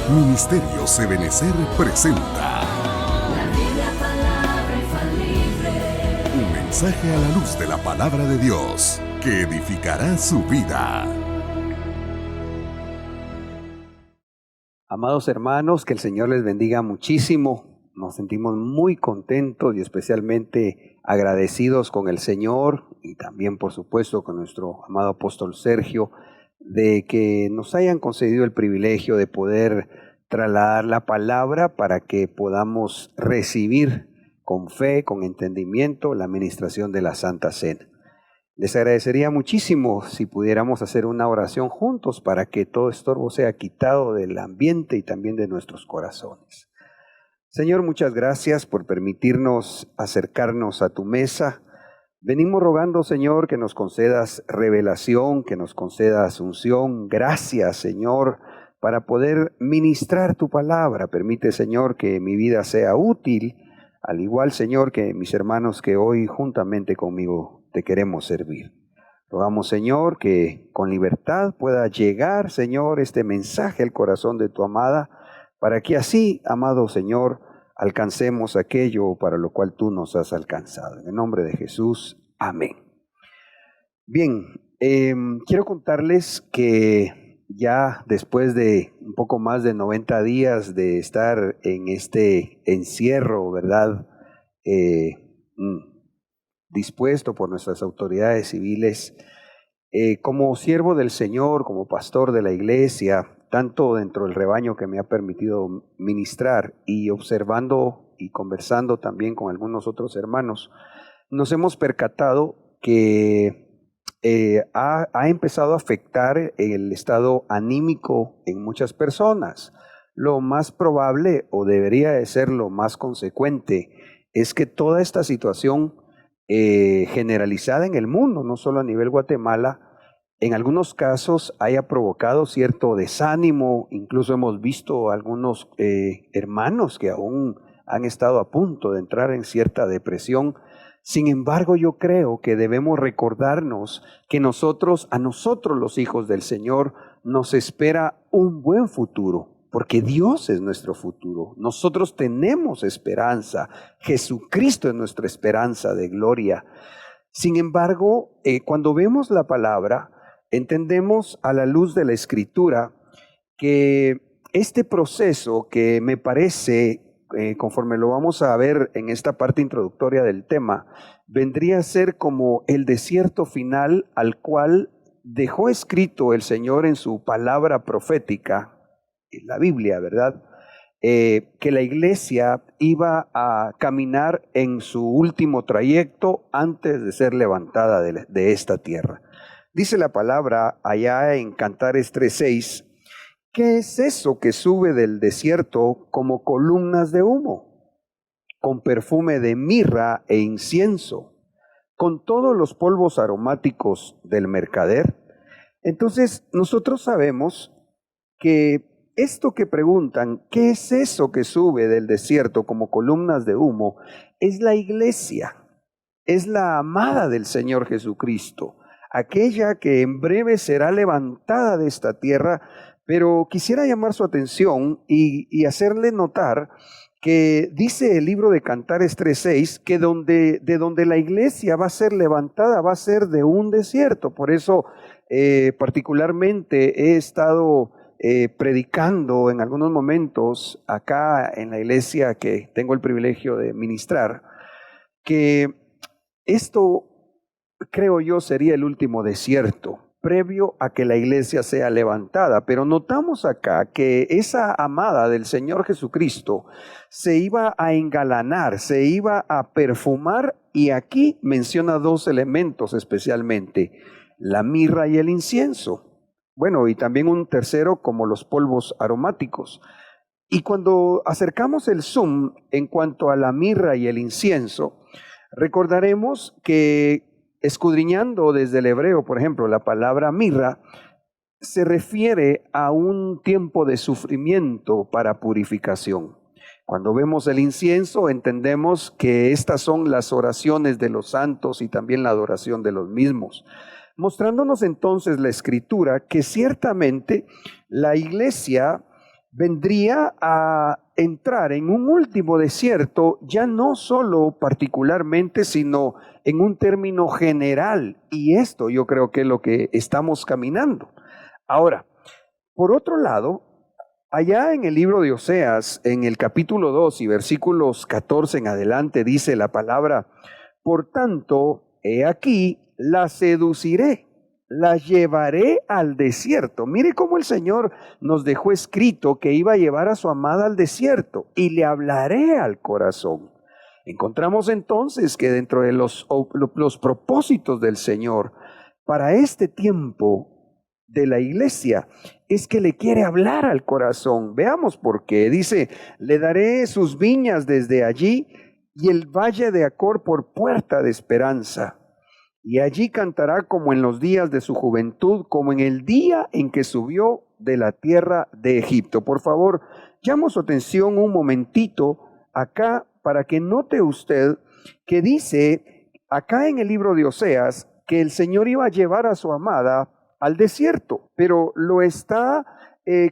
Ministerios Ebenecer presenta La Biblia, palabra infalible. un mensaje a la luz de la palabra de Dios que edificará su vida. Amados hermanos, que el Señor les bendiga muchísimo. Nos sentimos muy contentos y especialmente agradecidos con el Señor y también, por supuesto, con nuestro amado apóstol Sergio, de que nos hayan concedido el privilegio de poder trasladar la palabra para que podamos recibir con fe, con entendimiento, la administración de la Santa Cena. Les agradecería muchísimo si pudiéramos hacer una oración juntos para que todo estorbo sea quitado del ambiente y también de nuestros corazones. Señor, muchas gracias por permitirnos acercarnos a tu mesa. Venimos rogando, Señor, que nos concedas revelación, que nos concedas unción. Gracias, Señor, para poder ministrar tu palabra. Permite, Señor, que mi vida sea útil, al igual, Señor, que mis hermanos que hoy juntamente conmigo te queremos servir. Rogamos, Señor, que con libertad pueda llegar, Señor, este mensaje al corazón de tu amada, para que así, amado Señor, alcancemos aquello para lo cual tú nos has alcanzado. En el nombre de Jesús, amén. Bien, quiero contarles que ya después de un poco más de 90 días de estar en este encierro, ¿verdad? Dispuesto por nuestras autoridades civiles, como siervo del Señor, como pastor de la iglesia, tanto dentro del rebaño que me ha permitido ministrar y observando y conversando también con algunos otros hermanos, nos hemos percatado que ha empezado a afectar el estado anímico en muchas personas. Lo más probable, o debería de ser lo más consecuente, es que toda esta situación generalizada en el mundo, no solo a nivel Guatemala, en algunos casos haya provocado cierto desánimo. Incluso hemos visto algunos hermanos que aún han estado a punto de entrar en cierta depresión. Sin embargo, yo creo que debemos recordarnos que a nosotros los hijos del Señor, nos espera un buen futuro, porque Dios es nuestro futuro. Nosotros tenemos esperanza. Jesucristo es nuestra esperanza de gloria. Sin embargo, cuando vemos la palabra, entendemos a la luz de la Escritura que este proceso, que me parece, conforme lo vamos a ver en esta parte introductoria del tema, vendría a ser como el desierto final al cual dejó escrito el Señor en su palabra profética, en la Biblia, ¿verdad? Que la iglesia iba a caminar en su último trayecto antes de ser levantada de esta tierra. Dice la palabra allá en Cantares 3:6, ¿qué es eso que sube del desierto como columnas de humo, con perfume de mirra e incienso, con todos los polvos aromáticos del mercader? Entonces nosotros sabemos que esto que preguntan, ¿qué es eso que sube del desierto como columnas de humo? Es la iglesia, es la amada del Señor Jesucristo, aquella que en breve será levantada de esta tierra. Pero quisiera llamar su atención y hacerle notar que dice el libro de Cantares 3:6 que de donde la iglesia va a ser levantada va a ser de un desierto. Por eso particularmente he estado predicando en algunos momentos acá en la iglesia que tengo el privilegio de ministrar, que esto, creo yo, sería el último desierto previo a que la iglesia sea levantada. Pero notamos acá que esa amada del Señor Jesucristo se iba a engalanar, se iba a perfumar, y aquí menciona dos elementos especialmente: la mirra y el incienso. Bueno, y también un tercero como los polvos aromáticos. Y cuando acercamos el zoom en cuanto a la mirra y el incienso, recordaremos que escudriñando desde el hebreo, por ejemplo, la palabra mirra se refiere a un tiempo de sufrimiento para purificación. Cuando vemos el incienso, entendemos que estas son las oraciones de los santos y también la adoración de los mismos, mostrándonos entonces la Escritura que ciertamente la iglesia vendría a entrar en un último desierto, ya no solo particularmente, sino en un término general. Y esto yo creo que es lo que estamos caminando. Ahora, por otro lado, allá en el libro de Oseas, en el capítulo 2 y versículos 14 en adelante, dice la palabra: por tanto, he aquí, la seduciré, la llevaré al desierto. Mire cómo el Señor nos dejó escrito que iba a llevar a su amada al desierto, y le hablaré al corazón. Encontramos entonces que dentro de los propósitos del Señor para este tiempo de la iglesia es que le quiere hablar al corazón. Veamos por qué. Dice: le daré sus viñas desde allí y el valle de Acor por puerta de esperanza. Y allí cantará como en los días de su juventud, como en el día en que subió de la tierra de Egipto. Por favor, llamo su atención un momentito acá para que note usted que dice acá en el libro de Oseas que el Señor iba a llevar a su amada al desierto, pero lo está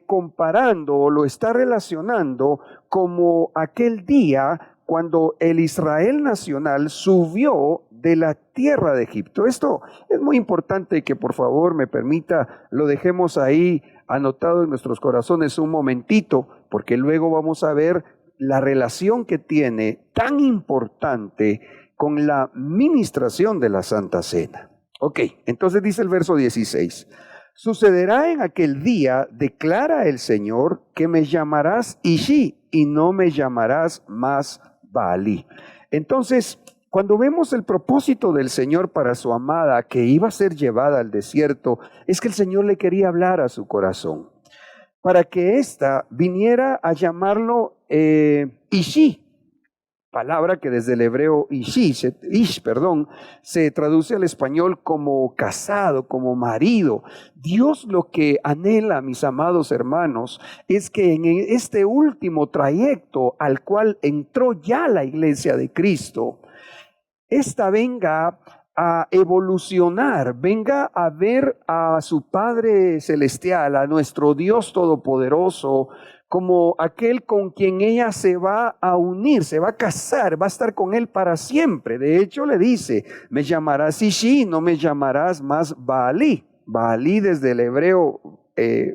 comparando o lo está relacionando como aquel día cuando el Israel nacional subió de la tierra de Egipto. Esto es muy importante que por favor me permita, lo dejemos ahí anotado en nuestros corazones un momentito, porque luego vamos a ver la relación que tiene tan importante con la ministración de la Santa Cena. Ok, entonces dice el verso 16: sucederá en aquel día, declara el Señor, que me llamarás Ishi y no me llamarás más Baalí. Entonces, cuando vemos el propósito del Señor para su amada que iba a ser llevada al desierto, es que el Señor le quería hablar a su corazón, para que ésta viniera a llamarlo Ishi, palabra que desde el hebreo se traduce al español como casado, como marido. Dios lo que anhela, mis amados hermanos, es que en este último trayecto al cual entró ya la iglesia de Cristo, esta venga a evolucionar, venga a ver a su Padre Celestial, a nuestro Dios Todopoderoso, como aquel con quien ella se va a unir, se va a casar, va a estar con él para siempre. De hecho le dice: me llamarás Ishi, no me llamarás más Baalí. Baalí desde el hebreo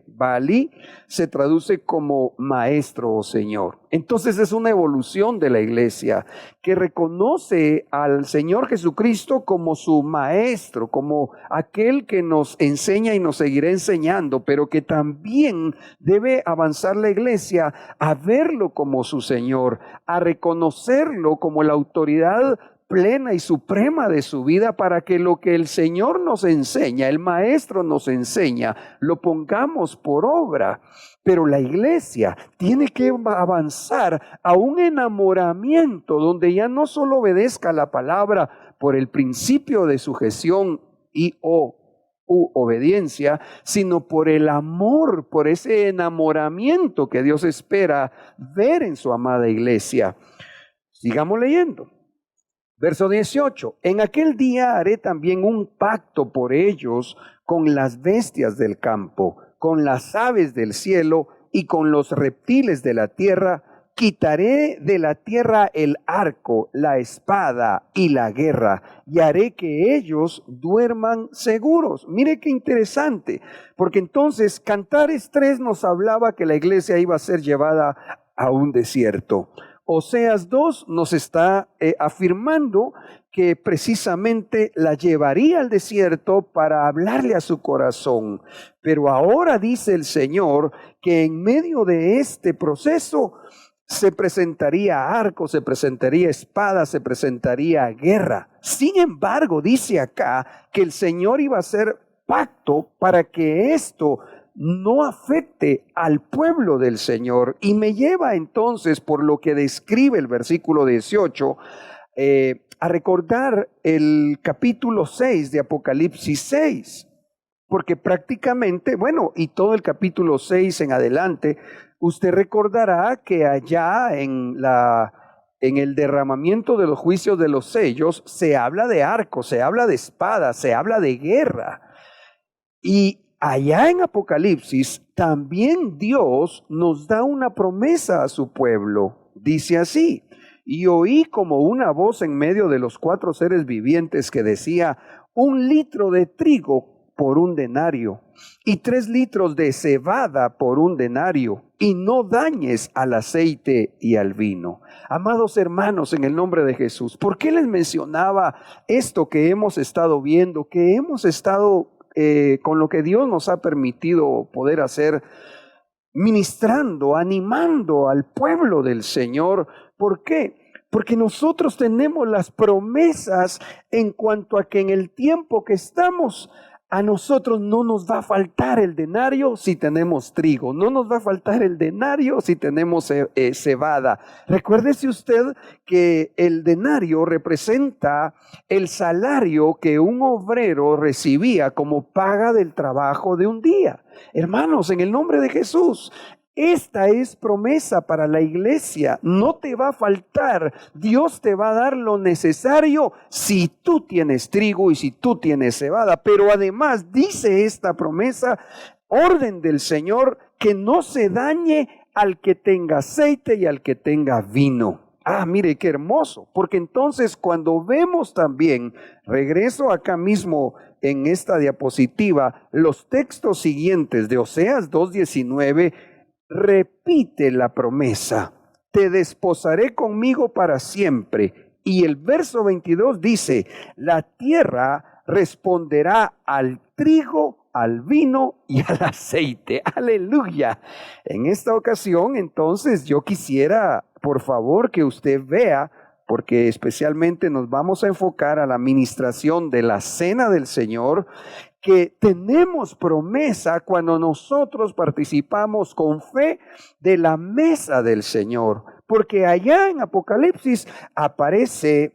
Baalí se traduce como maestro o señor. Entonces es una evolución de la iglesia que reconoce al Señor Jesucristo como su maestro, como aquel que nos enseña y nos seguirá enseñando, pero que también debe avanzar la iglesia a verlo como su Señor, a reconocerlo como la autoridad plena y suprema de su vida, para que lo que el Señor nos enseña, el Maestro nos enseña, lo pongamos por obra. Pero la iglesia tiene que avanzar a un enamoramiento donde ya no solo obedezca la palabra por el principio de sujeción y obediencia, sino por el amor, por ese enamoramiento que Dios espera ver en su amada iglesia. Sigamos leyendo. Verso 18: en aquel día haré también un pacto por ellos con las bestias del campo, con las aves del cielo y con los reptiles de la tierra. Quitaré de la tierra el arco, la espada y la guerra, y haré que ellos duerman seguros. Mire qué interesante, porque entonces Cantares 3 nos hablaba que la iglesia iba a ser llevada a un desierto. Oseas 2 nos está afirmando que precisamente la llevaría al desierto para hablarle a su corazón. Pero ahora dice el Señor que en medio de este proceso se presentaría arco, se presentaría espada, se presentaría guerra. Sin embargo, dice acá que el Señor iba a hacer pacto para que esto no afecte al pueblo del Señor. Y me lleva entonces, por lo que describe el versículo 18, a recordar el capítulo 6 de Apocalipsis 6, porque prácticamente, bueno, y todo el capítulo 6 en adelante, usted recordará que allá en el derramamiento de los juicios de los sellos se habla de arco, se habla de espada, se habla de guerra. Y allá en Apocalipsis, también Dios nos da una promesa a su pueblo. Dice así: y oí como una voz en medio de los 4 seres vivientes que decía: 1 litro de trigo por 1 denario, y 3 litros de cebada por 1 denario, y no dañes al aceite y al vino. Amados hermanos, en el nombre de Jesús, ¿por qué les mencionaba esto que hemos estado viendo, que hemos estado con lo que Dios nos ha permitido poder hacer, ministrando, animando al pueblo del Señor? ¿Por qué? Porque nosotros tenemos las promesas en cuanto a que en el tiempo que estamos, a nosotros no nos va a faltar el denario si tenemos trigo, no nos va a faltar el denario si tenemos cebada. Recuérdese usted que el denario representa el salario que un obrero recibía como paga del trabajo de un día. Hermanos, en el nombre de Jesús, esta es promesa para la iglesia. No te va a faltar. Dios te va a dar lo necesario si tú tienes trigo y si tú tienes cebada. Pero además dice esta promesa, orden del Señor, que no se dañe al que tenga aceite y al que tenga vino. Ah, mire qué hermoso. Porque entonces cuando vemos también, regreso acá mismo en esta diapositiva, los textos siguientes de Oseas 2:19, repite la promesa: te desposaré conmigo para siempre. Y el verso 22 dice: la tierra responderá al trigo, al vino y al aceite. Aleluya. En esta ocasión, entonces, yo quisiera, por favor, que usted vea, porque especialmente nos vamos a enfocar a la ministración de la Cena del Señor, que tenemos promesa cuando nosotros participamos con fe de la mesa del Señor. Porque allá en Apocalipsis aparece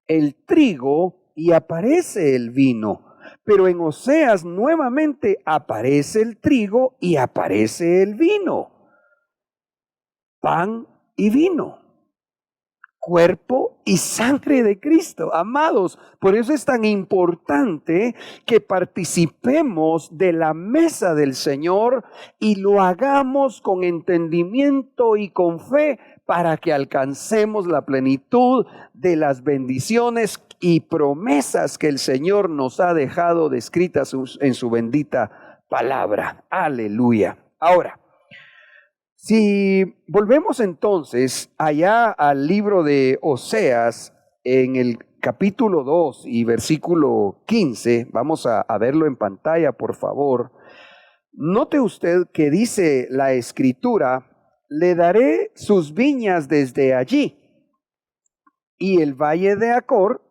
el trigo y aparece el vino. Pero en Oseas nuevamente aparece el trigo y aparece el vino. Pan y vino. Cuerpo y sangre de Cristo. Amados, por eso es tan importante que participemos de la mesa del Señor y lo hagamos con entendimiento y con fe para que alcancemos la plenitud de las bendiciones y promesas que el Señor nos ha dejado descritas en su bendita palabra. Aleluya. Ahora, si volvemos entonces allá al libro de Oseas, en el capítulo 2 y versículo 15, vamos a verlo en pantalla, por favor. Note usted que dice la Escritura: le daré sus viñas desde allí, y el valle de Acor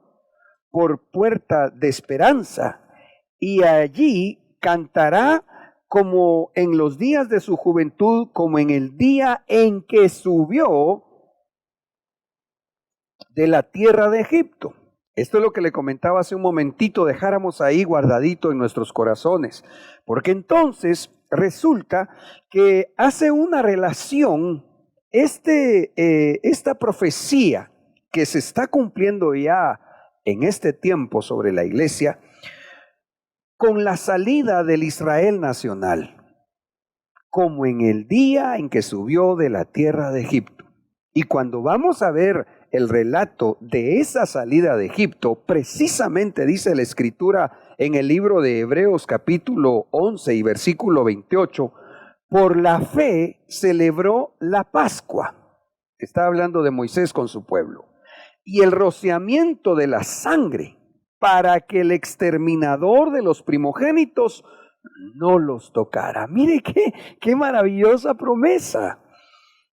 por puerta de esperanza, y allí cantará como en los días de su juventud, como en el día en que subió de la tierra de Egipto. Esto es lo que le comentaba hace un momentito, dejáramos ahí guardadito en nuestros corazones, porque entonces resulta que hace una relación esta profecía que se está cumpliendo ya en este tiempo sobre la iglesia, con la salida del Israel nacional, como en el día en que subió de la tierra de Egipto. Y cuando vamos a ver el relato de esa salida de Egipto, precisamente dice la Escritura en el libro de Hebreos capítulo 11 y versículo 28, por la fe celebró la Pascua. Está hablando de Moisés con su pueblo. Y el rociamiento de la sangre, para que el exterminador de los primogénitos no los tocara. Mire qué maravillosa promesa.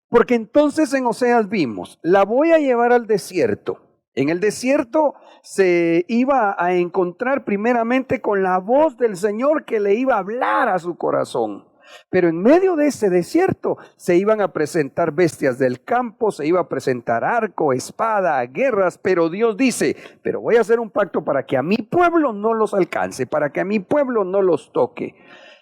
Porque entonces en Oseas vimos, la voy a llevar al desierto. En el desierto se iba a encontrar primeramente con la voz del Señor que le iba a hablar a su corazón. Pero en medio de ese desierto se iban a presentar bestias del campo, se iba a presentar arco, espada, guerras, pero Dios dice, pero voy a hacer un pacto para que a mi pueblo no los alcance, para que a mi pueblo no los toque.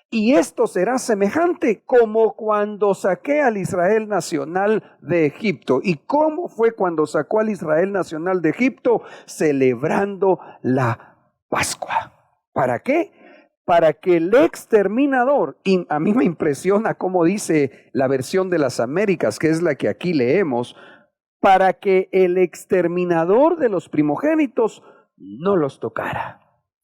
Y esto será semejante como cuando saqué al Israel nacional de Egipto. ¿Y cómo fue cuando sacó al Israel nacional de Egipto? Celebrando la Pascua. ¿Para qué? para que el exterminador, y a mí me impresiona cómo dice la versión de las Américas, que es la que aquí leemos, para que el exterminador de los primogénitos no los tocara.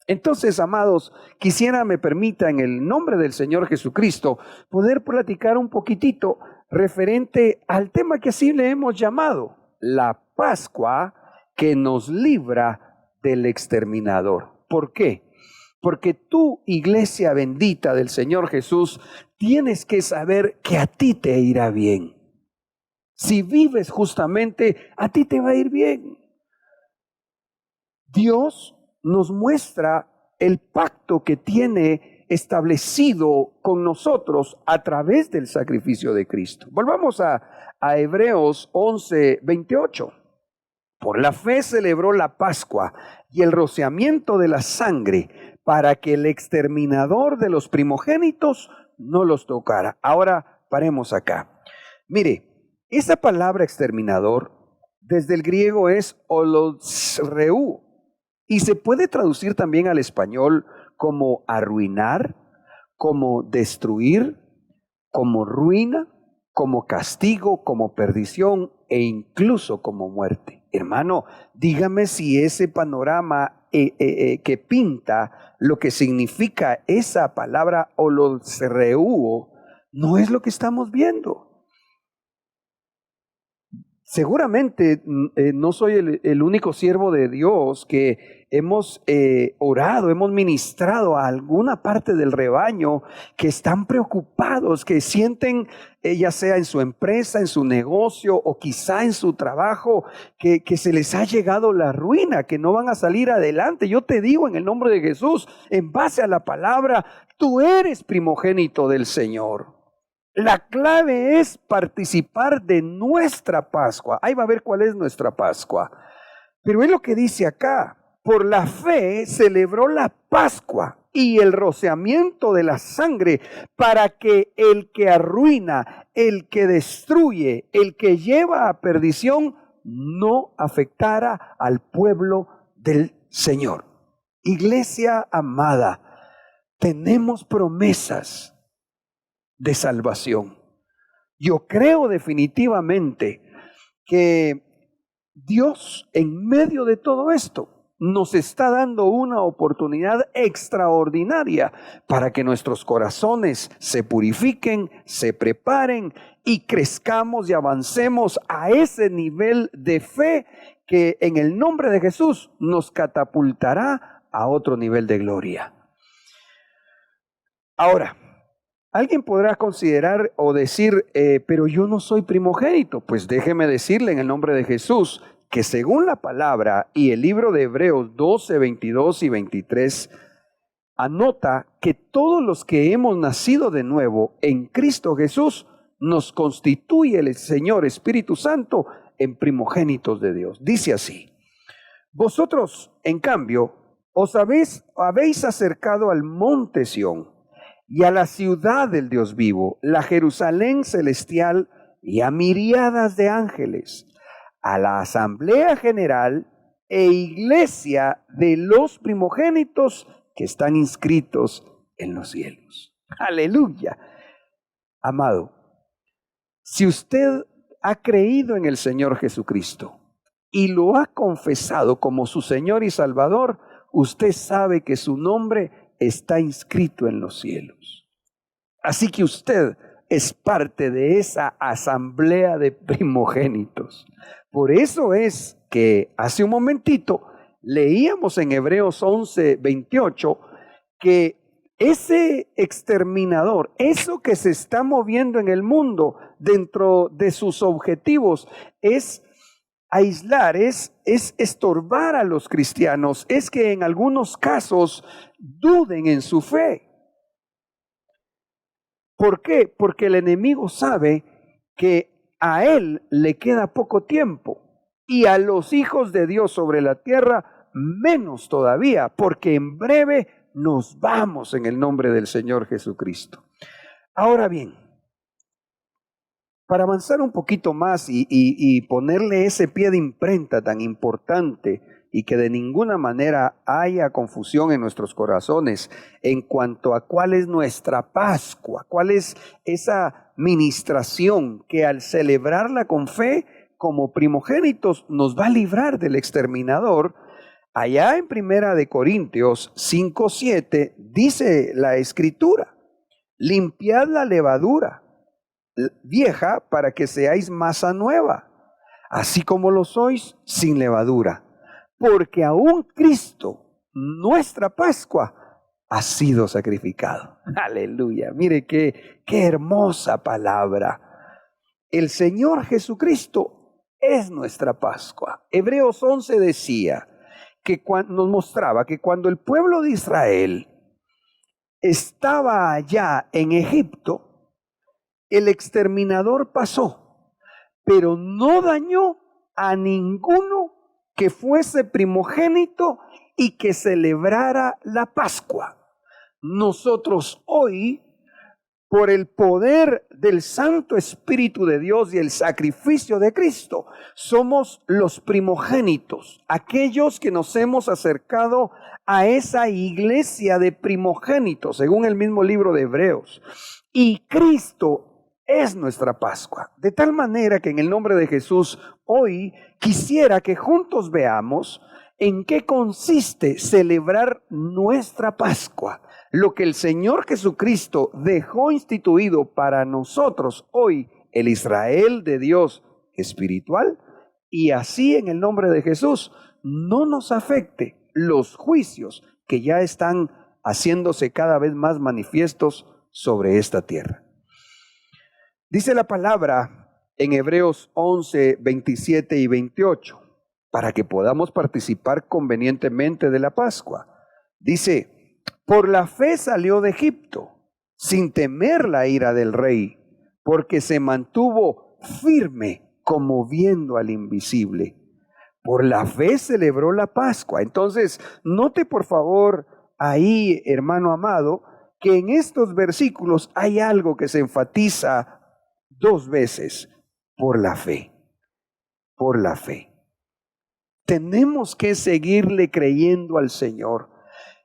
Entonces, amados, quisiera me permita en el nombre del Señor Jesucristo poder platicar un poquitito referente al tema que así le hemos llamado, la Pascua que nos libra del exterminador. ¿Por qué? Porque tú, iglesia bendita del Señor Jesús, tienes que saber que a ti te irá bien. Si vives justamente, a ti te va a ir bien. Dios nos muestra el pacto que tiene establecido con nosotros a través del sacrificio de Cristo. Volvamos a Hebreos 11:28. Por la fe celebró la Pascua y el rociamiento de la sangre para que el exterminador de los primogénitos no los tocara. Ahora paremos acá. Mire, esa palabra exterminador desde el griego es holosreu y se puede traducir también al español como arruinar, como destruir, como ruina, como castigo, como perdición e incluso como muerte. Hermano, dígame si ese panorama que pinta lo que significa esa palabra holosreu no es lo que estamos viendo. Seguramente no soy el único siervo de Dios que hemos orado, hemos ministrado a alguna parte del rebaño que están preocupados, que sienten, ya sea en su empresa, en su negocio o quizá en su trabajo, que se les ha llegado la ruina, que no van a salir adelante. Yo te digo en el nombre de Jesús, en base a la palabra, tú eres primogénito del Señor. La clave es participar de nuestra Pascua. Ahí va a ver cuál es nuestra Pascua. Pero es lo que dice acá. Por la fe celebró la Pascua y el rociamiento de la sangre para que el que arruina, el que destruye, el que lleva a perdición, no afectara al pueblo del Señor. Iglesia amada, tenemos promesas de salvación. Yo creo definitivamente que Dios en medio de todo esto nos está dando una oportunidad extraordinaria para que nuestros corazones se purifiquen, se preparen y crezcamos y avancemos a ese nivel de fe que en el nombre de Jesús nos catapultará a otro nivel de gloria. Ahora, alguien podrá considerar o decir, pero yo no soy primogénito. Pues déjeme decirle en el nombre de Jesús que según la palabra y el libro de Hebreos 12, 22 y 23, anota que todos los que hemos nacido de nuevo en Cristo Jesús nos constituye el Señor Espíritu Santo en primogénitos de Dios. Dice así: vosotros, en cambio, os habéis acercado al monte Sión y a la ciudad del Dios vivo, la Jerusalén celestial, y a miriadas de ángeles, a la asamblea general e iglesia de los primogénitos que están inscritos en los cielos. Aleluya. Amado, si usted ha creído en el Señor Jesucristo y lo ha confesado como su Señor y Salvador, usted sabe que su nombre está inscrito en los cielos. Así que usted es parte de esa asamblea de primogénitos. Por eso es que hace un momentito leíamos en Hebreos 11, 28 que ese exterminador, eso que se está moviendo en el mundo dentro de sus objetivos, es aislar, es estorbar a los cristianos, es que en algunos casos duden en su fe. ¿Por qué? Porque el enemigo sabe que a él le queda poco tiempo y a los hijos de Dios sobre la tierra menos todavía, porque en breve nos vamos en el nombre del Señor Jesucristo. Ahora bien, para avanzar un poquito más y ponerle ese pie de imprenta tan importante y que de ninguna manera haya confusión en nuestros corazones en cuanto a cuál es nuestra Pascua, cuál es esa ministración que al celebrarla con fe como primogénitos nos va a librar del exterminador. Allá en Primera de Corintios 5:7 dice la Escritura: limpiad la levadura vieja para que seáis masa nueva, así como lo sois sin levadura, porque aún Cristo, nuestra Pascua, ha sido sacrificado. Aleluya, mire qué hermosa palabra. El Señor Jesucristo es nuestra Pascua. Hebreos 11 decía que nos mostraba que cuando el pueblo de Israel estaba allá en Egipto, el exterminador pasó, pero no dañó a ninguno que fuese primogénito y que celebrara la Pascua. Nosotros hoy, por el poder del Santo Espíritu de Dios y el sacrificio de Cristo, somos los primogénitos, aquellos que nos hemos acercado a esa iglesia de primogénitos, según el mismo libro de Hebreos. Y Cristo es nuestra Pascua. De tal manera que en el nombre de Jesús, hoy quisiera que juntos veamos en qué consiste celebrar nuestra Pascua. Lo que el Señor Jesucristo dejó instituido para nosotros hoy, el Israel de Dios espiritual, y así en el nombre de Jesús no nos afecte los juicios que ya están haciéndose cada vez más manifiestos sobre esta tierra. Dice la palabra en Hebreos 11, 27 y 28, para que podamos participar convenientemente de la Pascua. Dice: por la fe salió de Egipto, sin temer la ira del rey, porque se mantuvo firme como viendo al invisible. Por la fe celebró la Pascua. Entonces, note por favor ahí, hermano amado, que en estos versículos hay algo que se enfatiza dos veces: por la fe, por la fe. Tenemos que seguirle creyendo al Señor.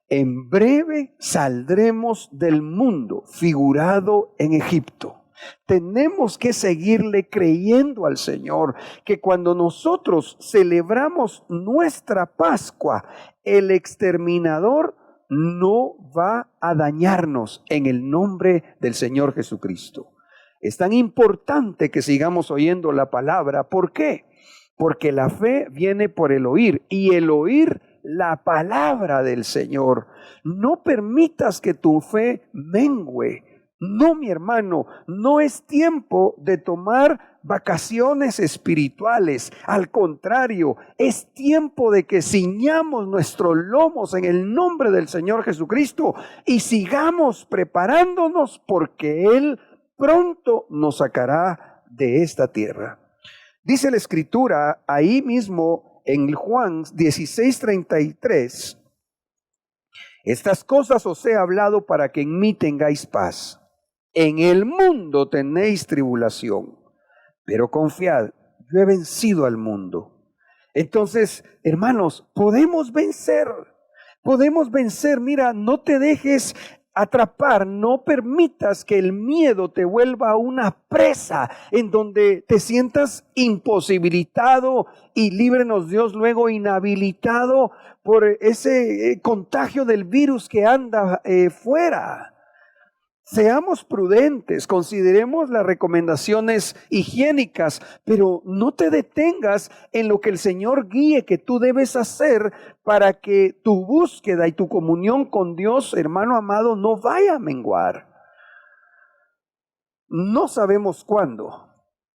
En breve saldremos del mundo figurado en Egipto. Tenemos que seguirle creyendo al Señor, que cuando nosotros celebramos nuestra Pascua, el exterminador no va a dañarnos en el nombre del Señor Jesucristo. Es tan importante que sigamos oyendo la palabra. ¿Por qué? Porque la fe viene por el oír, y el oír la palabra del Señor. No permitas que tu fe mengüe. No, mi hermano, no es tiempo de tomar vacaciones espirituales. Al contrario, es tiempo de que ciñamos nuestros lomos en el nombre del Señor Jesucristo y sigamos preparándonos, porque Él pronto nos sacará de esta tierra. Dice la Escritura ahí mismo en Juan 16:33: estas cosas os he hablado para que en mí tengáis paz. En el mundo tenéis tribulación, pero confiad, yo he vencido al mundo. Entonces, hermanos, podemos vencer. Mira, no te dejes atrapar, no permitas que el miedo te vuelva una presa en donde te sientas imposibilitado y líbrenos Dios luego inhabilitado por ese contagio del virus que anda fuera. Seamos prudentes, consideremos las recomendaciones higiénicas, pero no te detengas en lo que el Señor guíe que tú debes hacer para que tu búsqueda y tu comunión con Dios, hermano amado, no vaya a menguar. No sabemos cuándo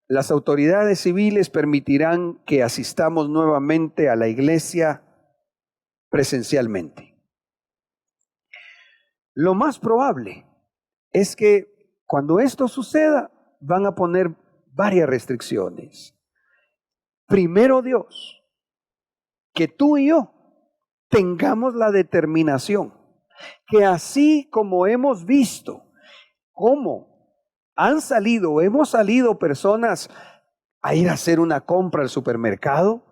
las autoridades civiles permitirán que asistamos nuevamente a la iglesia presencialmente. Lo más probable es que cuando esto suceda van a poner varias restricciones. Primero Dios, que tú y yo tengamos la determinación que así como hemos visto cómo hemos salido personas a ir a hacer una compra al supermercado,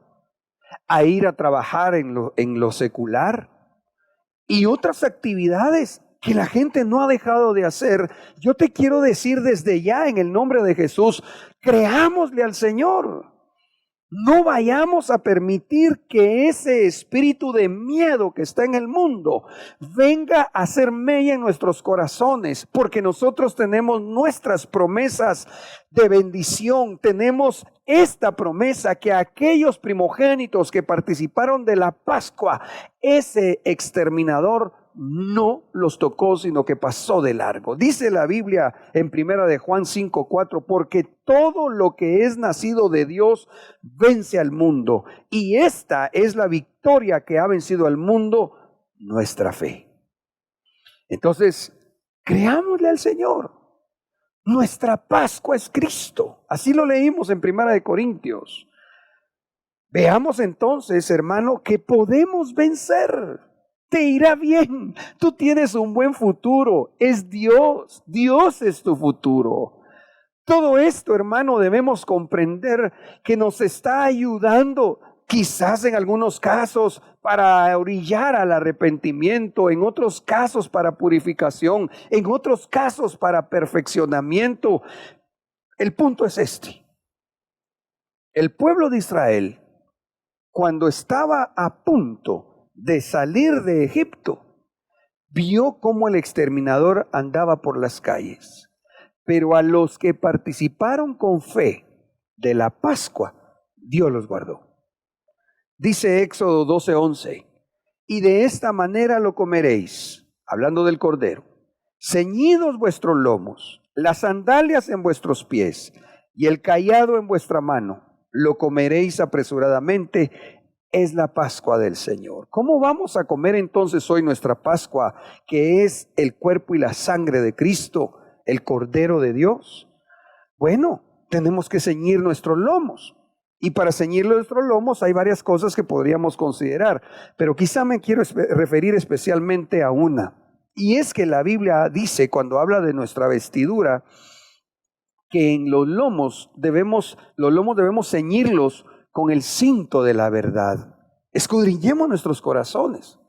a ir a trabajar en lo secular y otras actividades que la gente no ha dejado de hacer. Yo te quiero decir desde ya, en el nombre de Jesús, creámosle al Señor. No vayamos a permitir que ese espíritu de miedo que está en el mundo venga a hacer mella en nuestros corazones, porque nosotros tenemos nuestras promesas de bendición. Tenemos esta promesa que aquellos primogénitos que participaron de la Pascua, ese exterminador no los tocó, sino que pasó de largo. Dice la Biblia en primera de Juan 5:4, porque todo lo que es nacido de Dios vence al mundo, y esta es la victoria que ha vencido al mundo, nuestra fe. Entonces, creámosle al Señor. Nuestra Pascua es Cristo. Así lo leímos en primera de Corintios. Veamos entonces, hermano, que podemos vencer. Te irá bien, tú tienes un buen futuro, es Dios, Dios es tu futuro. Todo esto, hermano, debemos comprender que nos está ayudando, quizás en algunos casos para orillar al arrepentimiento, en otros casos para purificación, en otros casos para perfeccionamiento. El punto es este: el pueblo de Israel, cuando estaba a punto de salir de Egipto, vio cómo el exterminador andaba por las calles, pero a los que participaron con fe de la Pascua, Dios los guardó. Dice Éxodo 12:11, y de esta manera lo comeréis, hablando del cordero, ceñidos vuestros lomos, las sandalias en vuestros pies y el cayado en vuestra mano, lo comeréis apresuradamente. Es la Pascua del Señor. ¿Cómo vamos a comer entonces hoy nuestra Pascua, que es el cuerpo y la sangre de Cristo, el Cordero de Dios? Bueno, tenemos que ceñir nuestros lomos. Y para ceñir nuestros lomos hay varias cosas que podríamos considerar, pero quizá me quiero referir especialmente a una. Y es que la Biblia dice, cuando habla de nuestra vestidura, que en los lomos debemos ceñirlos con el cinto de la verdad. Escudriñemos nuestros corazones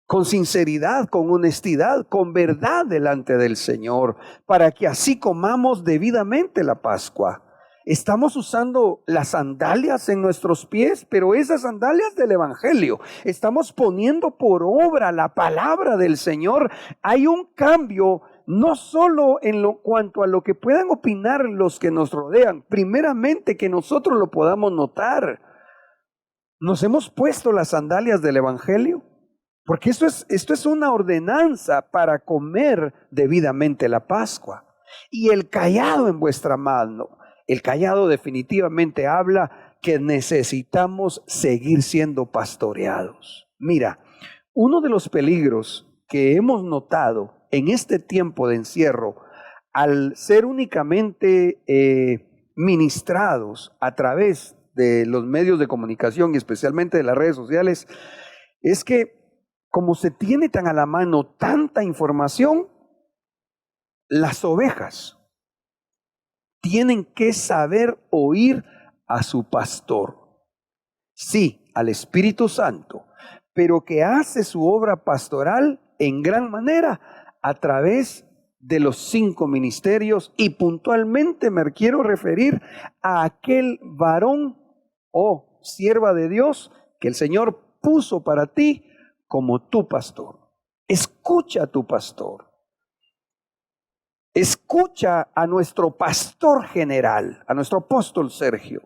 con sinceridad, con honestidad, con verdad delante del Señor, para que así comamos debidamente la Pascua. Estamos usando las sandalias en nuestros pies, pero esas sandalias del Evangelio. Estamos poniendo por obra la palabra del Señor. Hay un cambio, no solo en cuanto a lo que puedan opinar los que nos rodean, primeramente que nosotros lo podamos notar. ¿Nos hemos puesto las sandalias del Evangelio? Porque esto es una ordenanza para comer debidamente la Pascua. Y el cayado en vuestra mano. El cayado definitivamente habla que necesitamos seguir siendo pastoreados. Mira, uno de los peligros que hemos notado en este tiempo de encierro, al ser únicamente ministrados a través de los medios de comunicación y especialmente de las redes sociales, es que como se tiene tan a la mano tanta información, las ovejas tienen que saber oír a su pastor. Sí, al Espíritu Santo, pero que hace su obra pastoral en gran manera a través de los 5 ministerios, y puntualmente me quiero referir a aquel varón o sierva de Dios que el Señor puso para ti como tu pastor. Escucha a tu pastor. Escucha a nuestro pastor general, a nuestro apóstol Sergio.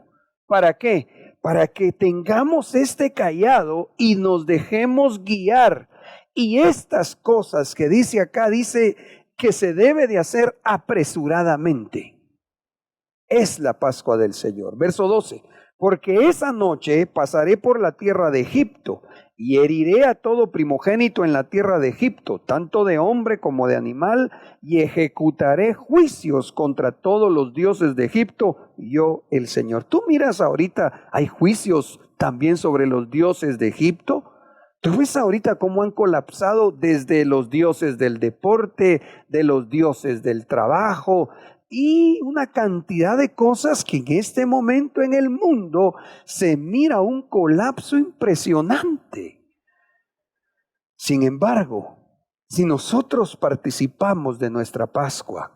¿Para qué? Para que tengamos este cayado y nos dejemos guiar. Y estas cosas que dice acá, dice que se debe de hacer apresuradamente. Es la Pascua del Señor. Verso 12. Porque esa noche pasaré por la tierra de Egipto y heriré a todo primogénito en la tierra de Egipto, tanto de hombre como de animal, y ejecutaré juicios contra todos los dioses de Egipto, yo el Señor. Tú miras ahorita, hay juicios también sobre los dioses de Egipto. Tú ves ahorita cómo han colapsado desde los dioses del deporte, de los dioses del trabajo, y una cantidad de cosas que en este momento en el mundo se mira un colapso impresionante. Sin embargo, si nosotros participamos de nuestra Pascua,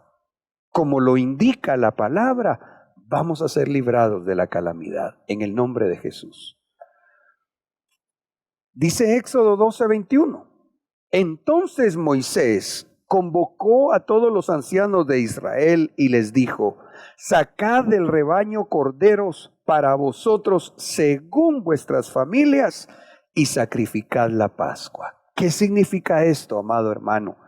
como lo indica la palabra, vamos a ser librados de la calamidad en el nombre de Jesús. Dice Éxodo 12:21. Entonces Moisés convocó a todos los ancianos de Israel y les dijo: sacad del rebaño corderos para vosotros según vuestras familias y sacrificad la Pascua. ¿Qué significa esto, amado hermano?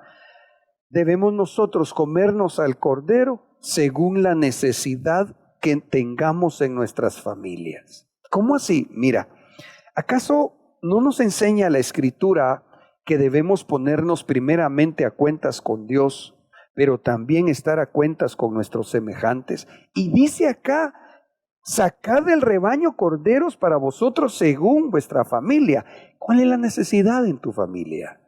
Debemos nosotros comernos al cordero según la necesidad que tengamos en nuestras familias. ¿Cómo así? Mira, ¿acaso no nos enseña la Escritura que debemos ponernos primeramente a cuentas con Dios, pero también estar a cuentas con nuestros semejantes? Y dice acá: sacad del rebaño corderos para vosotros según vuestra familia. ¿Cuál es la necesidad en tu familia?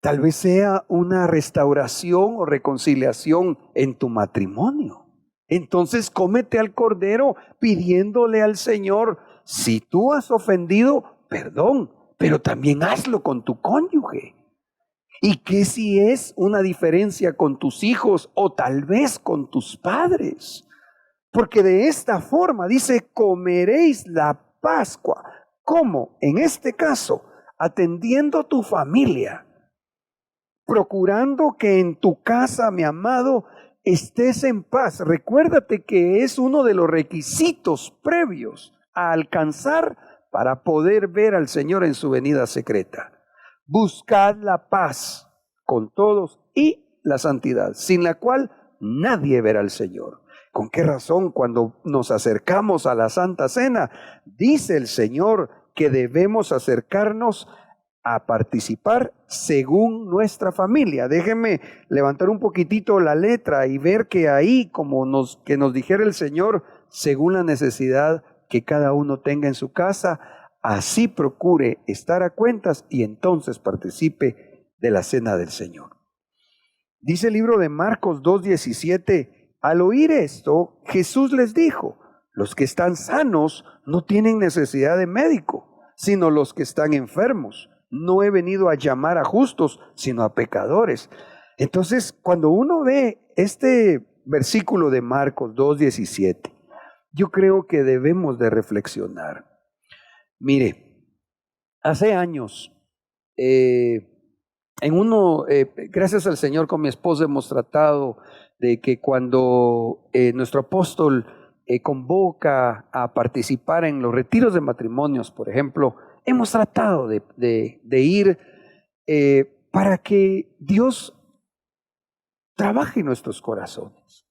Tal vez sea una restauración o reconciliación en tu matrimonio. Entonces cómete al cordero pidiéndole al Señor: si tú has ofendido, perdón, pero también hazlo con tu cónyuge. ¿Y qué si es una diferencia con tus hijos o tal vez con tus padres? Porque de esta forma dice: comeréis la Pascua. ¿Cómo? En este caso, atendiendo tu familia, procurando que en tu casa, mi amado, estés en paz. Recuérdate que es uno de los requisitos previos a alcanzar para poder ver al Señor en su venida secreta. Buscad la paz con todos y la santidad, sin la cual nadie verá al Señor. ¿Con qué razón cuando nos acercamos a la Santa Cena, dice el Señor que debemos acercarnos a participar según nuestra familia? Déjenme levantar un poquitito la letra y ver que ahí, como nos dijera el Señor, según la necesidad que cada uno tenga en su casa, así procure estar a cuentas y entonces participe de la cena del Señor. Dice el libro de Marcos 2:17, al oír esto, Jesús les dijo: los que están sanos no tienen necesidad de médico, sino los que están enfermos. No he venido a llamar a justos, sino a pecadores. Entonces, cuando uno ve este versículo de Marcos 2:17, yo creo que debemos de reflexionar. Mire, hace años, gracias al Señor, con mi esposa hemos tratado de que cuando nuestro apóstol convoca a participar en los retiros de matrimonios, por ejemplo, hemos tratado de ir para que Dios trabaje en nuestros corazones.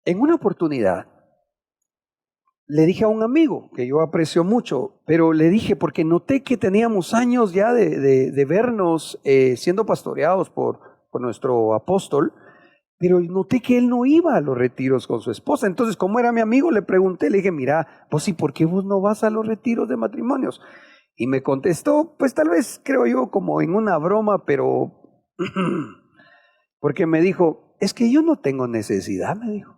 En una oportunidad, le dije a un amigo que yo aprecio mucho, pero le dije porque noté que teníamos años ya de vernos siendo pastoreados por nuestro apóstol, pero noté que él no iba a los retiros con su esposa. Entonces, como era mi amigo, le pregunté, le dije: mira, pues, ¿y por qué vos no vas a los retiros de matrimonios? Y me contestó, pues tal vez, creo yo, como en una broma, pero porque me dijo: es que yo no tengo necesidad, me dijo.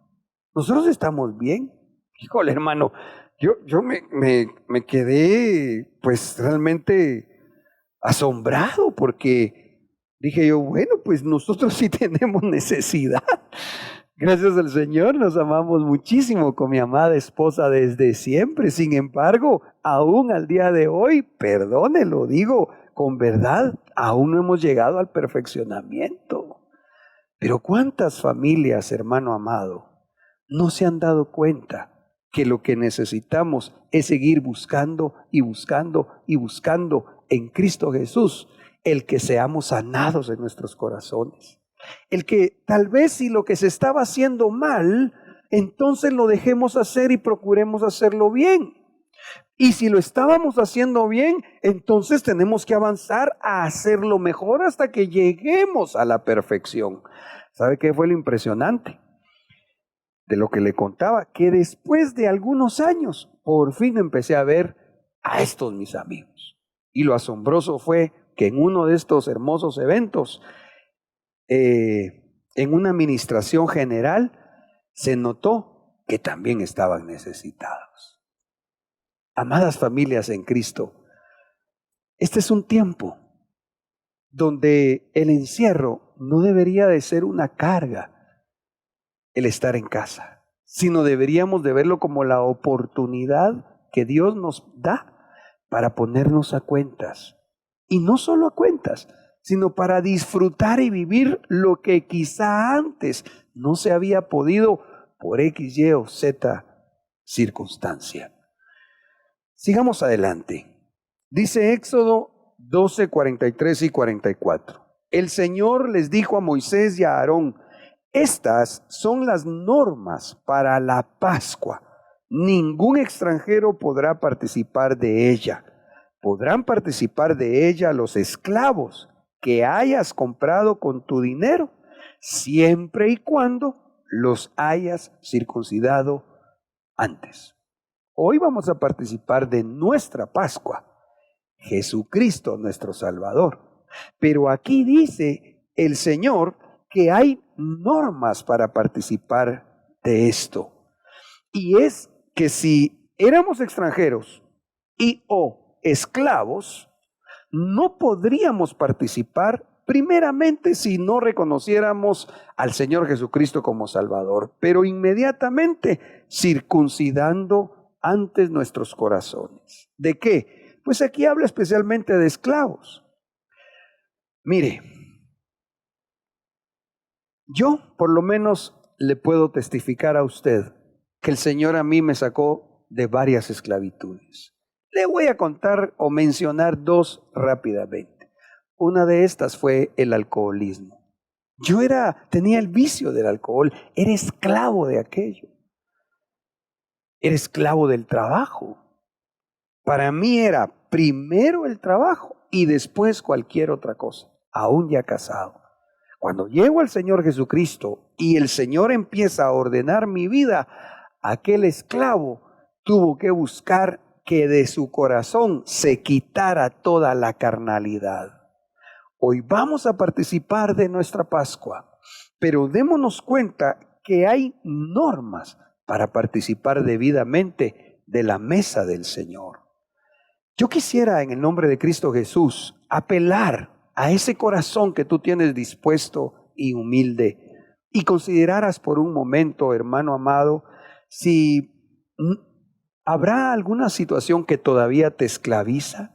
Nosotros estamos bien. Híjole, hermano, yo me quedé pues realmente asombrado, porque dije yo: bueno, pues nosotros sí tenemos necesidad. Gracias al Señor nos amamos muchísimo con mi amada esposa desde siempre. Sin embargo, aún al día de hoy, perdone, lo digo con verdad, aún no hemos llegado al perfeccionamiento. Pero ¿cuántas familias, hermano amado, no se han dado cuenta que lo que necesitamos es seguir buscando y buscando y buscando en Cristo Jesús el que seamos sanados en nuestros corazones? El que tal vez si lo que se estaba haciendo mal, entonces lo dejemos hacer y procuremos hacerlo bien. Y si lo estábamos haciendo bien, entonces tenemos que avanzar a hacerlo mejor hasta que lleguemos a la perfección. ¿Sabe qué fue lo impresionante de lo que le contaba? Que después de algunos años, por fin empecé a ver a estos mis amigos. Y lo asombroso fue que en uno de estos hermosos eventos, en una administración general, se notó que también estaban necesitados. Amadas familias en Cristo, este es un tiempo donde el encierro no debería de ser una carga, el estar en casa, sino deberíamos de verlo como la oportunidad que Dios nos da para ponernos a cuentas. Y no solo a cuentas, sino para disfrutar y vivir lo que quizá antes no se había podido por X, Y o Z circunstancia. Sigamos adelante. Dice Éxodo 12, 43 y 44. El Señor les dijo a Moisés y a Aarón: estas son las normas para la Pascua. Ningún extranjero podrá participar de ella. Podrán participar de ella los esclavos que hayas comprado con tu dinero, siempre y cuando los hayas circuncidado antes. Hoy vamos a participar de nuestra Pascua, Jesucristo nuestro Salvador. Pero aquí dice el Señor que hay normas para participar de esto. Y es que si éramos extranjeros y o esclavos, no podríamos participar primeramente si no reconociéramos al Señor Jesucristo como Salvador, pero inmediatamente circuncidando antes nuestros corazones. ¿De qué? Pues aquí habla especialmente de esclavos. Mire, yo por lo menos le puedo testificar a usted que el Señor a mí me sacó de varias esclavitudes. Le voy a contar o mencionar dos rápidamente. Una de estas fue el alcoholismo. Yo tenía el vicio del alcohol, era esclavo de aquello. Era esclavo del trabajo. Para mí era primero el trabajo y después cualquier otra cosa, aún ya casado. Cuando llego al Señor Jesucristo y el Señor empieza a ordenar mi vida, aquel esclavo tuvo que buscar que de su corazón se quitara toda la carnalidad. Hoy vamos a participar de nuestra Pascua, pero démonos cuenta que hay normas para participar debidamente de la mesa del Señor. Yo quisiera, en el nombre de Cristo Jesús, apelar a ese corazón que tú tienes dispuesto y humilde, y consideraras por un momento, hermano amado, si ¿habrá alguna situación que todavía te esclaviza?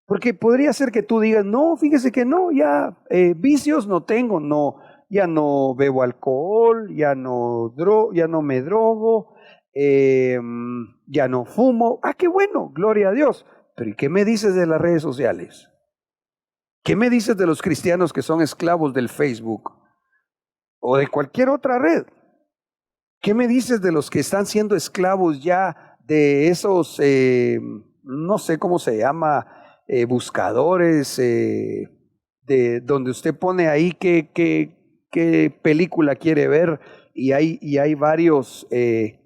Porque podría ser que tú digas: no, fíjese que no, ya vicios no tengo, no, ya no bebo alcohol, ya no me drogo, ya no fumo. Ah, qué bueno, gloria a Dios. Pero ¿y qué me dices de las redes sociales? ¿Qué me dices de los cristianos que son esclavos del Facebook o de cualquier otra red? ¿Qué me dices de los que están siendo esclavos ya de esos, no sé cómo se llama, buscadores, de donde usted pone ahí qué película quiere ver y hay varios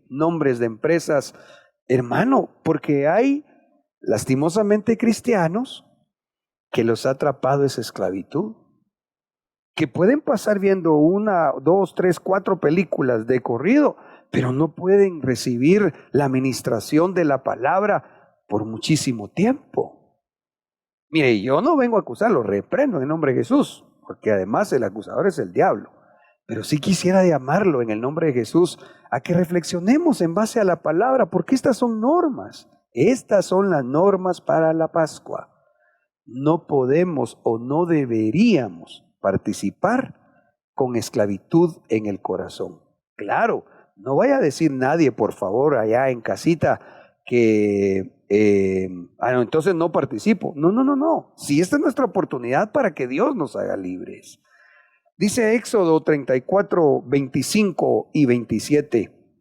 nombres de empresas? Hermano, porque hay lastimosamente cristianos que los ha atrapado esa esclavitud, que pueden pasar viendo 1, 2, 3, 4 películas de corrido, pero no pueden recibir la administración de la palabra por muchísimo tiempo. Mire, yo no vengo a acusarlo, reprendo en el nombre de Jesús, porque además el acusador es el diablo. Pero sí quisiera llamarlo en el nombre de Jesús a que reflexionemos en base a la palabra, porque estas son normas. Estas son las normas para la Pascua. No podemos o no deberíamos participar con esclavitud en el corazón. Claro, no vaya a decir nadie, por favor, allá en casita, que no, entonces no participo. No. Si esta es nuestra oportunidad para que Dios nos haga libres. Dice Éxodo 34, 25 y 27.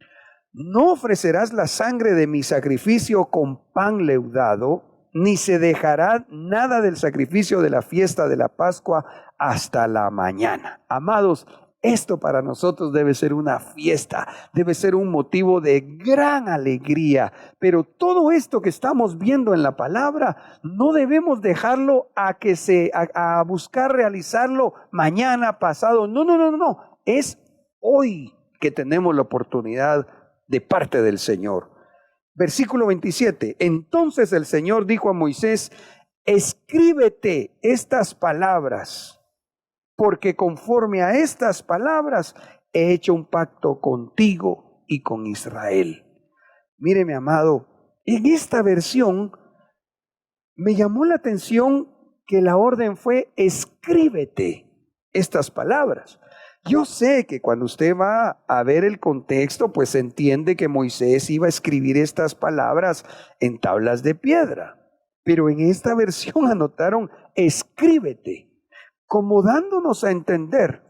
No ofrecerás la sangre de mi sacrificio con pan leudado, ni se dejará nada del sacrificio de la fiesta de la Pascua hasta la mañana. Amados, Esto para nosotros debe ser una fiesta, debe ser un motivo de gran alegría. Pero todo esto que estamos viendo en la palabra, no debemos dejarlo a buscar realizarlo mañana, pasado. No. Es hoy que tenemos la oportunidad de parte del Señor. Versículo 27. Entonces el Señor dijo a Moisés: escríbete estas palabras, porque conforme a estas palabras he hecho un pacto contigo y con Israel. Mire, mi amado, en esta versión me llamó la atención que la orden fue: escríbete estas palabras. Yo sé que cuando usted va a ver el contexto, pues entiende que Moisés iba a escribir estas palabras en tablas de piedra. Pero en esta versión anotaron escríbete, como dándonos a entender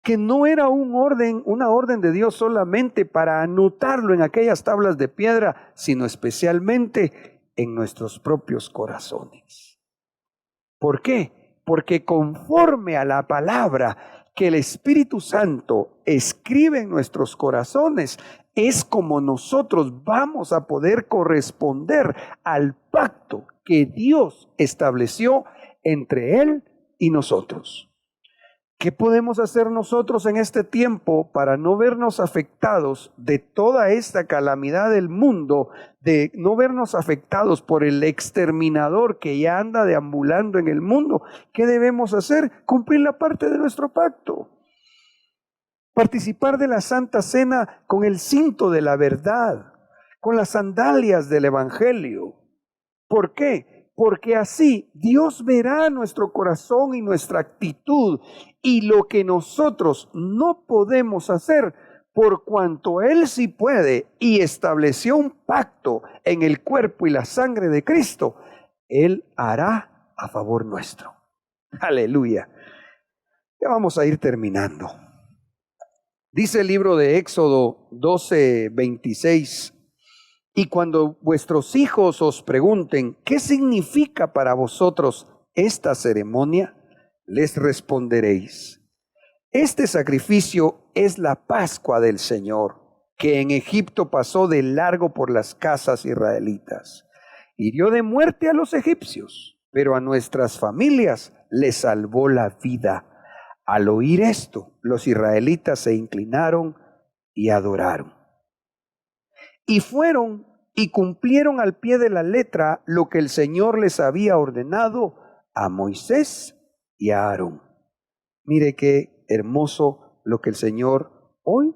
que no era una orden de Dios solamente para anotarlo en aquellas tablas de piedra, sino especialmente en nuestros propios corazones. ¿Por qué? Porque conforme a la palabra que el Espíritu Santo escribe en nuestros corazones, es como nosotros vamos a poder corresponder al pacto que Dios estableció entre Él y nosotros. ¿Qué podemos hacer nosotros en este tiempo para no vernos afectados de toda esta calamidad del mundo, de no vernos afectados por el exterminador que ya anda deambulando en el mundo? ¿Qué debemos hacer? Cumplir la parte de nuestro pacto. Participar de la Santa Cena con el cinto de la verdad, con las sandalias del Evangelio. ¿Por qué? Porque así Dios verá nuestro corazón y nuestra actitud, y lo que nosotros no podemos hacer, por cuanto Él sí puede y estableció un pacto en el cuerpo y la sangre de Cristo, Él hará a favor nuestro. Aleluya. Ya vamos a ir terminando. Dice el libro de Éxodo 12:26. Y cuando vuestros hijos os pregunten: ¿qué significa para vosotros esta ceremonia?, les responderéis: este sacrificio es la Pascua del Señor, que en Egipto pasó de largo por las casas israelitas. Hirió de muerte a los egipcios, pero a nuestras familias les salvó la vida. Al oír esto, los israelitas se inclinaron y adoraron. Y fueron y cumplieron al pie de la letra lo que el Señor les había ordenado a Moisés y a Aarón. Mire qué hermoso lo que el Señor hoy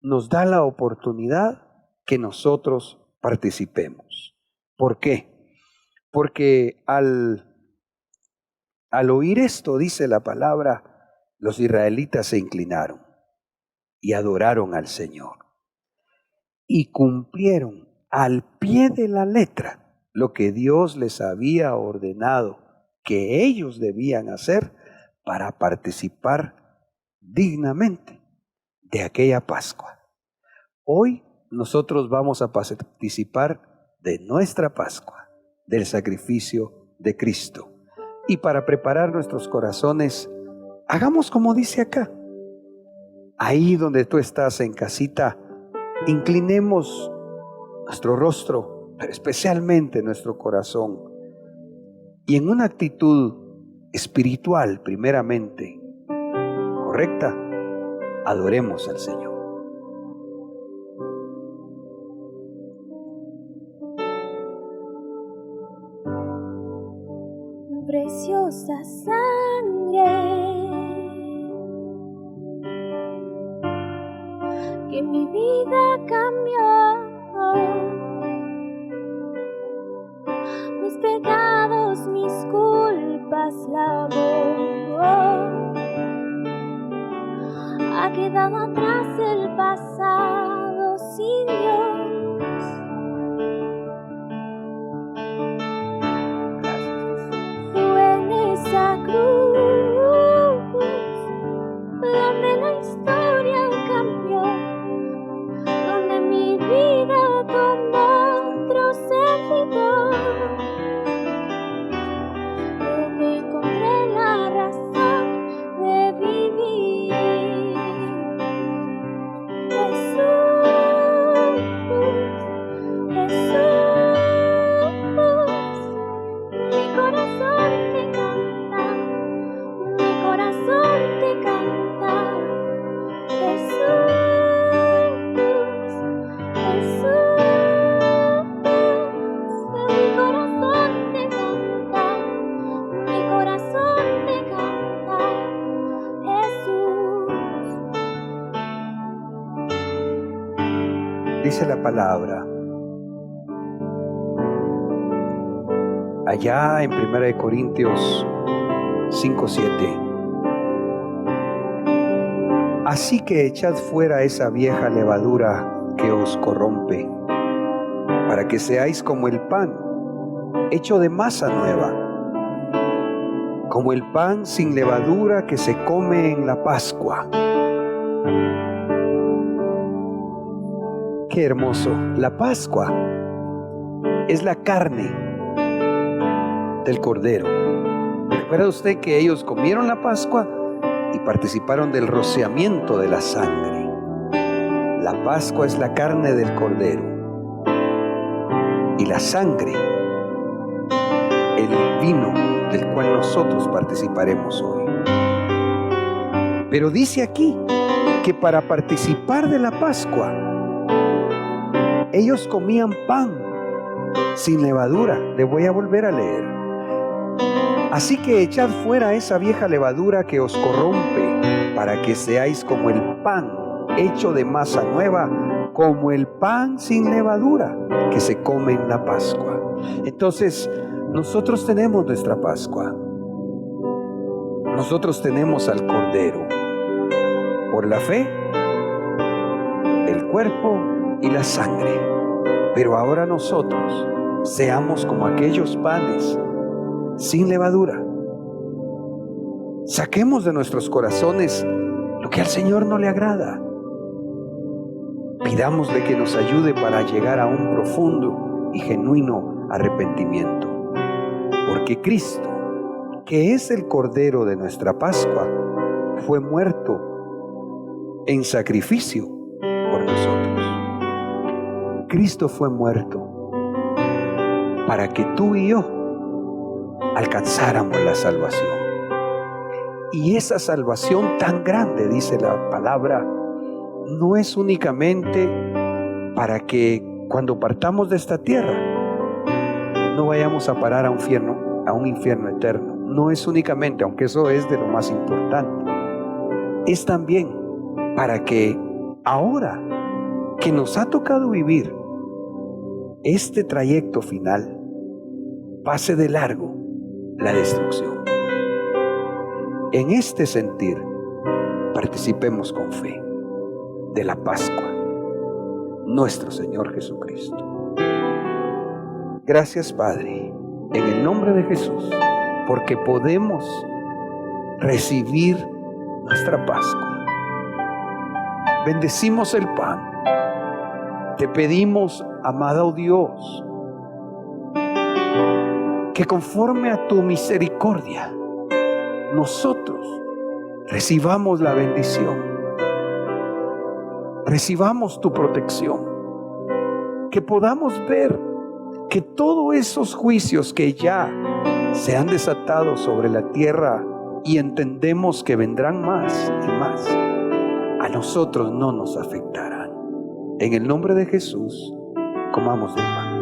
nos da la oportunidad que nosotros participemos. ¿Por qué? Porque al oír esto, dice la palabra, los israelitas se inclinaron y adoraron al Señor. Y cumplieron al pie de la letra lo que Dios les había ordenado que ellos debían hacer para participar dignamente de aquella Pascua. Hoy nosotros vamos a participar de nuestra Pascua, del sacrificio de Cristo. Y para preparar nuestros corazones, hagamos como dice acá. Ahí donde tú estás en casita, inclinemos nuestro rostro, pero especialmente nuestro corazón, y en una actitud espiritual primeramente correcta, adoremos al Señor. Preciosa sangre que mi vida cambió, mis pecados, mis culpas lavó, ha quedado atrás el pasado sin Dios. Fue en esa cruz donde la historia cambió, donde mi vida tomó otro sentido, donde encontré la razón de vivir. corazón te canta, Jesús, Jesús. Mi corazón te canta, mi corazón te canta, Jesús. Dice la palabra allá en 1 Corintios 5:7. Así que echad fuera esa vieja levadura que os corrompe, para que seáis como el pan hecho de masa nueva, como el pan sin levadura que se come en la Pascua. Qué hermoso. La Pascua es la carne del Cordero. ¿Recuerda usted que ellos comieron la Pascua y participaron del rociamiento de la sangre? La Pascua es la carne del Cordero y la sangre, el vino del cual nosotros participaremos hoy. Pero dice aquí que para participar de la Pascua, ellos comían pan sin levadura. Le voy a volver a leer. Así que echad fuera esa vieja levadura que os corrompe, para que seáis como el pan hecho de masa nueva, como el pan sin levadura que se come en la Pascua. Entonces, nosotros tenemos nuestra Pascua. Nosotros tenemos al Cordero. Por la fe, el cuerpo y la sangre. Pero ahora nosotros seamos como aquellos panes sin levadura. Saquemos de nuestros corazones lo que al Señor no le agrada. Pidámosle que nos ayude para llegar a un profundo y genuino arrepentimiento. Porque Cristo, que es el Cordero de nuestra Pascua, fue muerto en sacrificio por nosotros. Cristo fue muerto para que tú y yo alcanzáramos la salvación. Y esa salvación tan grande, dice la palabra, no es únicamente para que cuando partamos de esta tierra no vayamos a parar a un infierno eterno. No es únicamente, aunque eso es de lo más importante, es también para que ahora que nos ha tocado vivir este trayecto final, pase de largo la destrucción. En este sentir, participemos con fe de la Pascua, nuestro Señor Jesucristo. Gracias, Padre, en el nombre de Jesús, porque podemos recibir nuestra Pascua. Bendecimos el pan. Te pedimos, amado Dios, que conforme a tu misericordia, nosotros recibamos la bendición, recibamos tu protección, que podamos ver que todos esos juicios que ya se han desatado sobre la tierra y entendemos que vendrán más y más, a nosotros no nos afectarán. En el nombre de Jesús, comamos del pan.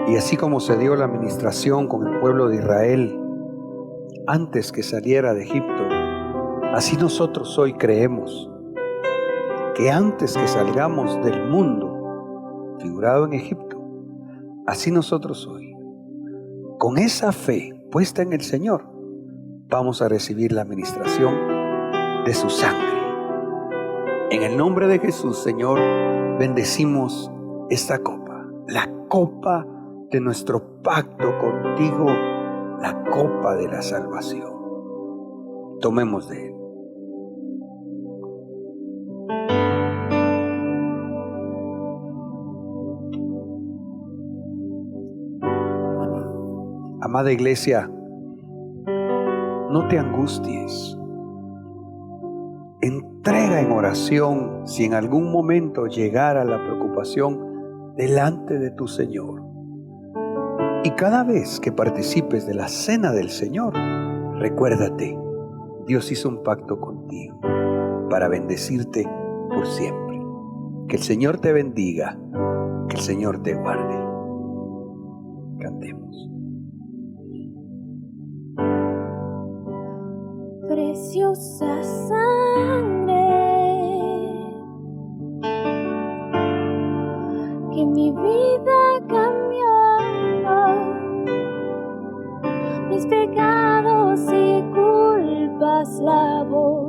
Y así como se dio la administración con el pueblo de Israel antes que saliera de Egipto, así nosotros hoy creemos que antes que salgamos del mundo figurado en Egipto, así nosotros hoy, con esa fe puesta en el Señor, vamos a recibir la administración de su sangre. En el nombre de Jesús, Señor, bendecimos esta copa, la copa de nuestro pacto contigo, la copa de la salvación. Tomemos de él. Amada iglesia, no te angusties. Entrega en oración, si en algún momento llegara la preocupación, delante de tu Señor. Y cada vez que participes de la cena del Señor, recuérdate, Dios hizo un pacto contigo para bendecirte por siempre. Que el Señor te bendiga, que el Señor te guarde. Cantemos. Preciosa sangre que mi vida cambió, mis pecados y culpas lavó,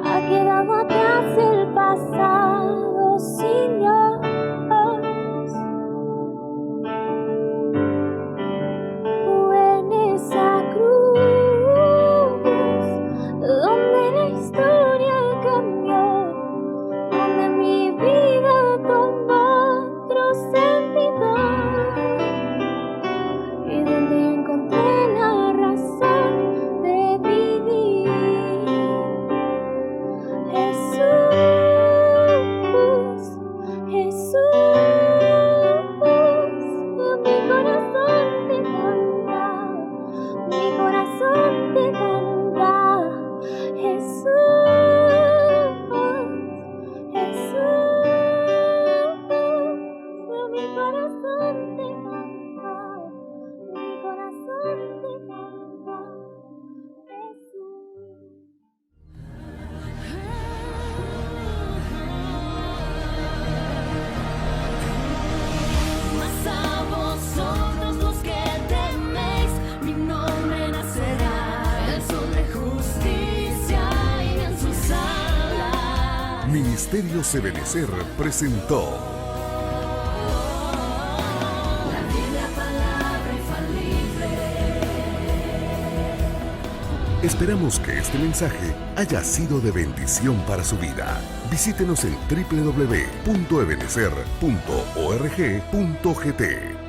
ha quedado atrás el pasado, Señor. Ministerios Ebenecer presentó La Biblia, palabra infalible. Esperamos que este mensaje haya sido de bendición para su vida. Visítenos en www.ebenecer.org.gt.